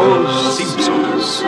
Os Simpsons.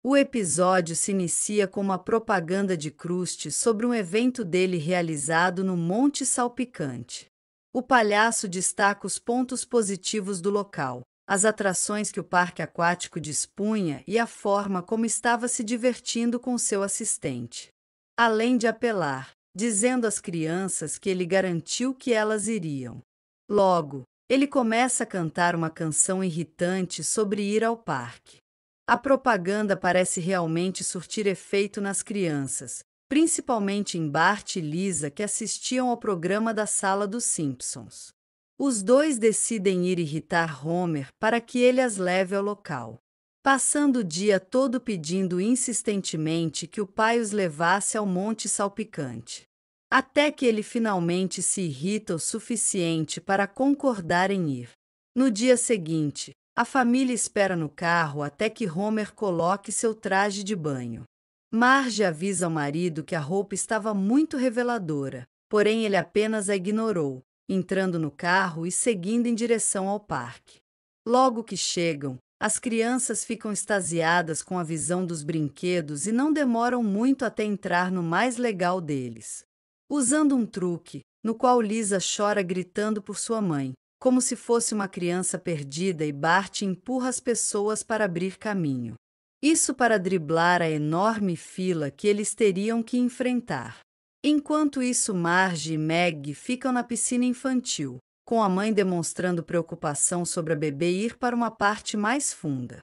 O episódio se inicia com uma propaganda de Krusty sobre um evento dele realizado no Monte Salpicante. O palhaço destaca os pontos positivos do local, as atrações que o parque aquático dispunha e a forma como estava se divertindo com seu assistente. Além de apelar, dizendo às crianças que ele garantiu que elas iriam. Logo, ele começa a cantar uma canção irritante sobre ir ao parque. A propaganda parece realmente surtir efeito nas crianças, principalmente em Bart e Lisa, que assistiam ao programa da Sala dos Simpsons. Os dois decidem ir irritar Homer para que ele as leve ao local, passando o dia todo pedindo insistentemente que o pai os levasse ao Monte Salpicante. Até que ele finalmente se irrita o suficiente para concordar em ir. No dia seguinte, a família espera no carro até que Homer coloque seu traje de banho. Marge avisa ao marido que a roupa estava muito reveladora, porém ele apenas a ignorou, entrando no carro e seguindo em direção ao parque. Logo que chegam, as crianças ficam extasiadas com a visão dos brinquedos e não demoram muito até entrar no mais legal deles. Usando um truque, no qual Lisa chora gritando por sua mãe, como se fosse uma criança perdida, e Bart empurra as pessoas para abrir caminho. Isso para driblar a enorme fila que eles teriam que enfrentar. Enquanto isso, Marge e Meg ficam na piscina infantil, com a mãe demonstrando preocupação sobre a bebê ir para uma parte mais funda.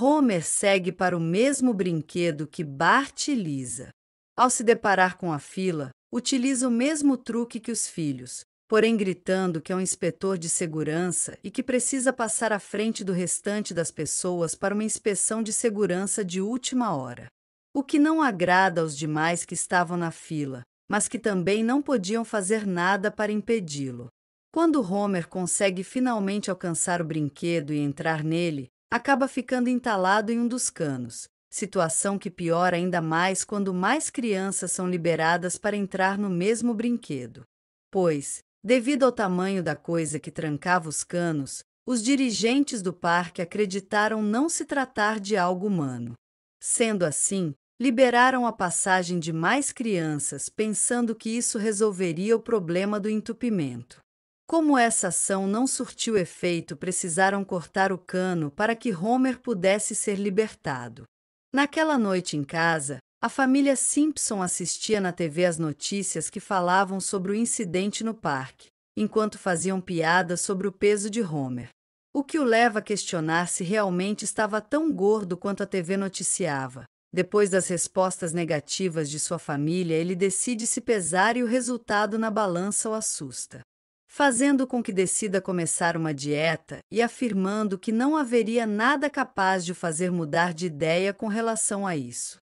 Homer segue para o mesmo brinquedo que Bart e Lisa. Ao se deparar com a fila, utiliza o mesmo truque que os filhos, porém gritando que é um inspetor de segurança e que precisa passar à frente do restante das pessoas para uma inspeção de segurança de última hora. O que não agrada aos demais que estavam na fila, mas que também não podiam fazer nada para impedi-lo. Quando Homer consegue finalmente alcançar o brinquedo e entrar nele, acaba ficando entalado em um dos canos, situação que piora ainda mais quando mais crianças são liberadas para entrar no mesmo brinquedo. Pois, devido ao tamanho da coisa que trancava os canos, os dirigentes do parque acreditaram não se tratar de algo humano. Sendo assim, liberaram a passagem de mais crianças, pensando que isso resolveria o problema do entupimento. Como essa ação não surtiu efeito, precisaram cortar o cano para que Homer pudesse ser libertado. Naquela noite em casa, a família Simpson assistia na TV as notícias que falavam sobre o incidente no parque, enquanto faziam piadas sobre o peso de Homer. O que o leva a questionar se realmente estava tão gordo quanto a TV noticiava. Depois das respostas negativas de sua família, ele decide se pesar e o resultado na balança o assusta, fazendo com que decida começar uma dieta e afirmando que não haveria nada capaz de o fazer mudar de ideia com relação a isso.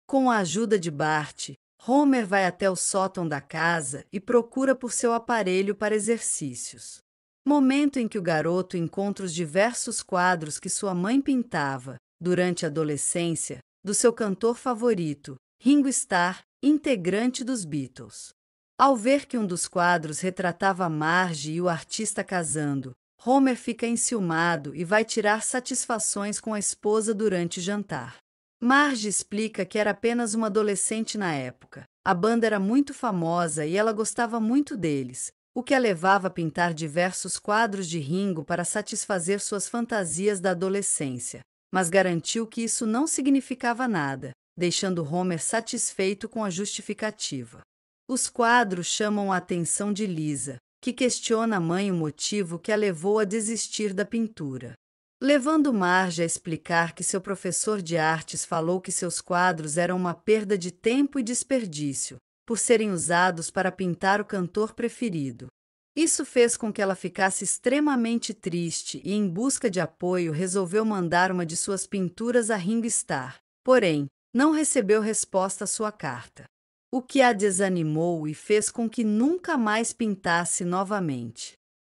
Com a ajuda de Bart, Homer vai até o sótão da casa e procura por seu aparelho para exercícios. Momento em que o garoto encontra os diversos quadros que sua mãe pintava, durante a adolescência, do seu cantor favorito, Ringo Starr, integrante dos Beatles. Ao ver que um dos quadros retratava Marge e o artista casando, Homer fica enciumado e vai tirar satisfações com a esposa durante o jantar. Marge explica que era apenas uma adolescente na época. A banda era muito famosa e ela gostava muito deles, o que a levava a pintar diversos quadros de Ringo para satisfazer suas fantasias da adolescência, mas garantiu que isso não significava nada, deixando Homer satisfeito com a justificativa. Os quadros chamam a atenção de Lisa, que questiona a mãe o motivo que a levou a desistir da pintura, levando Marge a explicar que seu professor de artes falou que seus quadros eram uma perda de tempo e desperdício, por serem usados para pintar o cantor preferido. Isso fez com que ela ficasse extremamente triste e, em busca de apoio, resolveu mandar uma de suas pinturas a Ringo Starr. Porém, não recebeu resposta à sua carta, o que a desanimou e fez com que nunca mais pintasse novamente.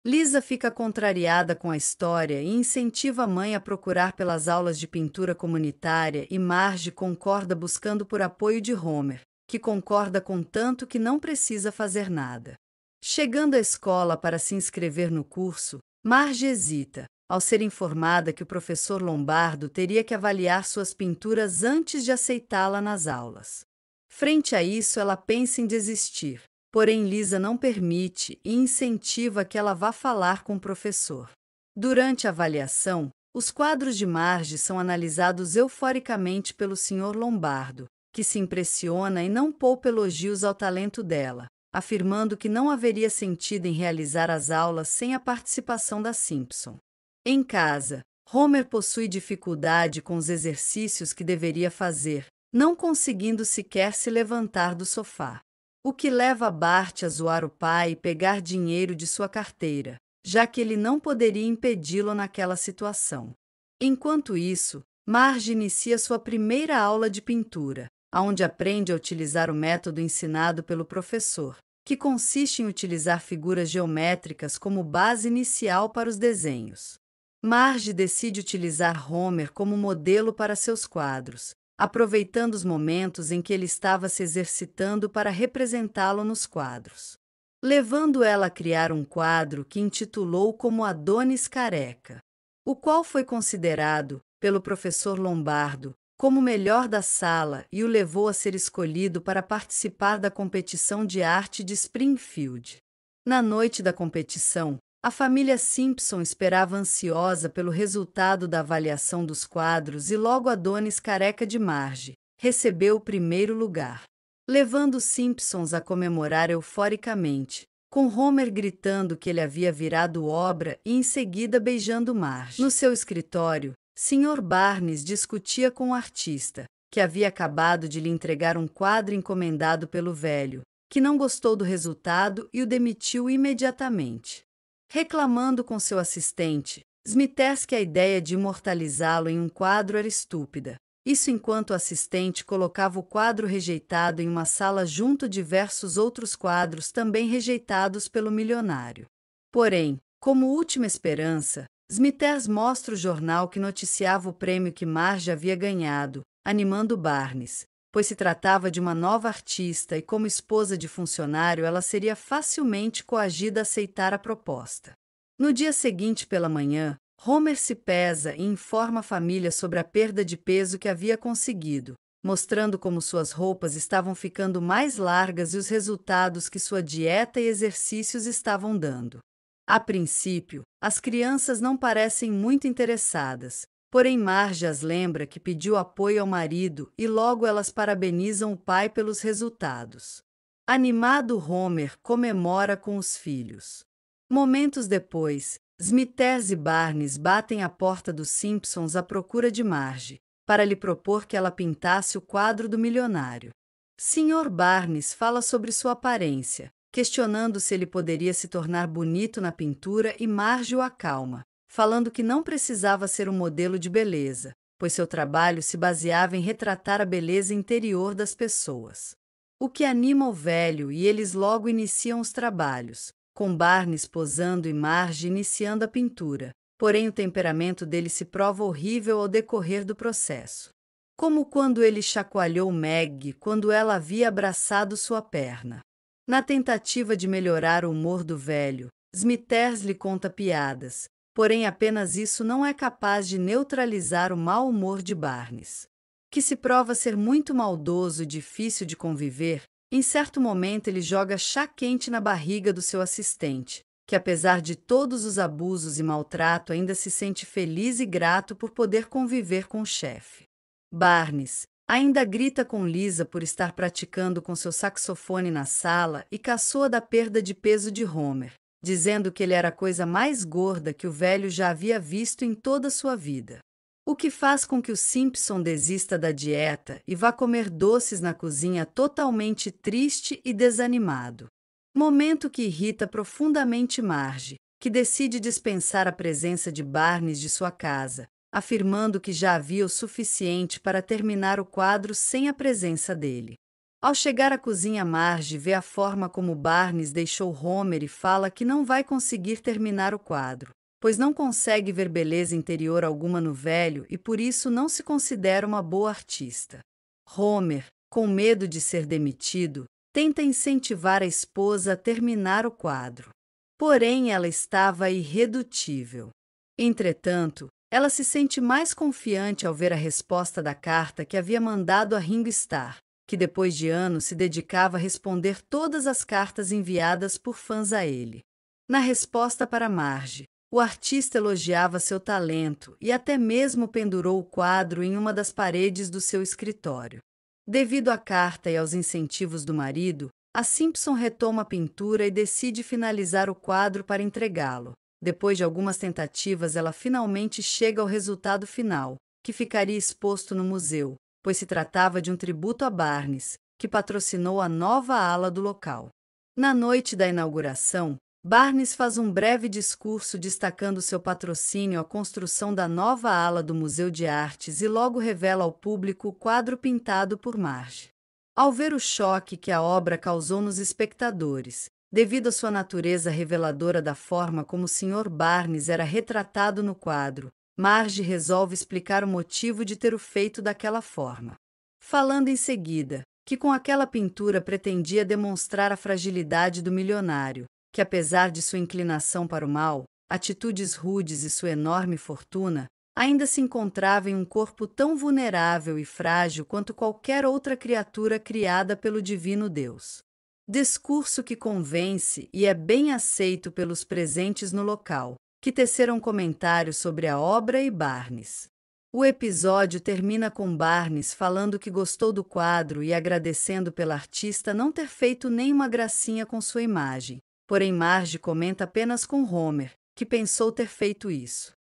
Lisa fica contrariada com a história e incentiva a mãe a procurar pelas aulas de pintura comunitária, e Marge concorda buscando por apoio de Homer, que concorda com tanto que não precisa fazer nada. Chegando à escola para se inscrever no curso, Marge hesita, ao ser informada que o professor Lombardo teria que avaliar suas pinturas antes de aceitá-la nas aulas. Frente a isso, ela pensa em desistir, porém Lisa não permite e incentiva que ela vá falar com o professor. Durante a avaliação, os quadros de Marge são analisados euforicamente pelo Sr. Lombardo, que se impressiona e não poupa elogios ao talento dela, afirmando que não haveria sentido em realizar as aulas sem a participação da Simpson. Em casa, Homer possui dificuldade com os exercícios que deveria fazer, não conseguindo sequer se levantar do sofá. O que leva Bart a zoar o pai e pegar dinheiro de sua carteira, já que ele não poderia impedi-lo naquela situação. Enquanto isso, Marge inicia sua primeira aula de pintura, onde aprende a utilizar o método ensinado pelo professor, que consiste em utilizar figuras geométricas como base inicial para os desenhos. Marge decide utilizar Homer como modelo para seus quadros, aproveitando os momentos em que ele estava se exercitando para representá-lo nos quadros, levando ela a criar um quadro que intitulou como Adonis Careca, o qual foi considerado, pelo professor Lombardo, como o melhor da sala e o levou a ser escolhido para participar da competição de arte de Springfield. Na noite da competição, a família Simpson esperava ansiosa pelo resultado da avaliação dos quadros e logo Adonis Careca de Marge recebeu o primeiro lugar, levando os Simpsons a comemorar euforicamente, com Homer gritando que ele havia virado obra e em seguida beijando Marge. No seu escritório, Sr. Barnes discutia com o artista, que havia acabado de lhe entregar um quadro encomendado pelo velho, que não gostou do resultado e o demitiu imediatamente. Reclamando com seu assistente, Smithers que a ideia de imortalizá-lo em um quadro era estúpida. Isso enquanto o assistente colocava o quadro rejeitado em uma sala junto a diversos outros quadros também rejeitados pelo milionário. Porém, como última esperança, Smithers mostra o jornal que noticiava o prêmio que Marge havia ganhado, animando Barnes, pois se tratava de uma nova artista e como esposa de funcionário ela seria facilmente coagida a aceitar a proposta. No dia seguinte pela manhã, Homer se pesa e informa a família sobre a perda de peso que havia conseguido, mostrando como suas roupas estavam ficando mais largas e os resultados que sua dieta e exercícios estavam dando. A princípio, as crianças não parecem muito interessadas, porém Marge as lembra que pediu apoio ao marido e logo elas parabenizam o pai pelos resultados. Animado, Homer comemora com os filhos. Momentos depois, Smithers e Barnes batem à porta dos Simpsons à procura de Marge, para lhe propor que ela pintasse o quadro do milionário. Sr. Barnes fala sobre sua aparência, questionando se ele poderia se tornar bonito na pintura e Marge o acalma, falando que não precisava ser um modelo de beleza, pois seu trabalho se baseava em retratar a beleza interior das pessoas. O que anima o velho e eles logo iniciam os trabalhos, com Barnes posando e Marge iniciando a pintura, porém o temperamento dele se prova horrível ao decorrer do processo. Como quando ele chacoalhou Meg quando ela havia abraçado sua perna. Na tentativa de melhorar o humor do velho, Smithers lhe conta piadas, porém apenas isso não é capaz de neutralizar o mau humor de Barnes, que se prova ser muito maldoso e difícil de conviver. Em certo momento ele joga chá quente na barriga do seu assistente, que apesar de todos os abusos e maltrato ainda se sente feliz e grato por poder conviver com o chefe. Barnes ainda grita com Lisa por estar praticando com seu saxofone na sala e caçoa da perda de peso de Homer, dizendo que ele era a coisa mais gorda que o velho já havia visto em toda sua vida. O que faz com que o Simpson desista da dieta e vá comer doces na cozinha totalmente triste e desanimado. Momento que irrita profundamente Marge, que decide dispensar a presença de Barnes de sua casa, afirmando que já havia o suficiente para terminar o quadro sem a presença dele. Ao chegar à cozinha, Marge vê a forma como Barnes deixou Homer e fala que não vai conseguir terminar o quadro, pois não consegue ver beleza interior alguma no velho e por isso não se considera uma boa artista. Homer, com medo de ser demitido, tenta incentivar a esposa a terminar o quadro. Porém, ela estava irredutível. Entretanto, ela se sente mais confiante ao ver a resposta da carta que havia mandado a Ringo Starr, que depois de anos se dedicava a responder todas as cartas enviadas por fãs a ele. Na resposta para Marge, o artista elogiava seu talento e até mesmo pendurou o quadro em uma das paredes do seu escritório. Devido à carta e aos incentivos do marido, a Simpson retoma a pintura e decide finalizar o quadro para entregá-lo. Depois de algumas tentativas, ela finalmente chega ao resultado final, que ficaria exposto no museu, pois se tratava de um tributo a Barnes, que patrocinou a nova ala do local. Na noite da inauguração, Barnes faz um breve discurso destacando seu patrocínio à construção da nova ala do Museu de Artes e logo revela ao público o quadro pintado por Marge. Ao ver o choque que a obra causou nos espectadores, devido à sua natureza reveladora da forma como o Sr. Barnes era retratado no quadro, Marge resolve explicar o motivo de ter o feito daquela forma. Falando em seguida, que com aquela pintura pretendia demonstrar a fragilidade do milionário, que apesar de sua inclinação para o mal, atitudes rudes e sua enorme fortuna, ainda se encontrava em um corpo tão vulnerável e frágil quanto qualquer outra criatura criada pelo divino Deus. Discurso que convence e é bem aceito pelos presentes no local, que teceram comentários sobre a obra e Barnes. O episódio termina com Barnes falando que gostou do quadro e agradecendo pela artista não ter feito nenhuma gracinha com sua imagem. Porém, Marge comenta apenas com Homer, que pensou ter feito isso.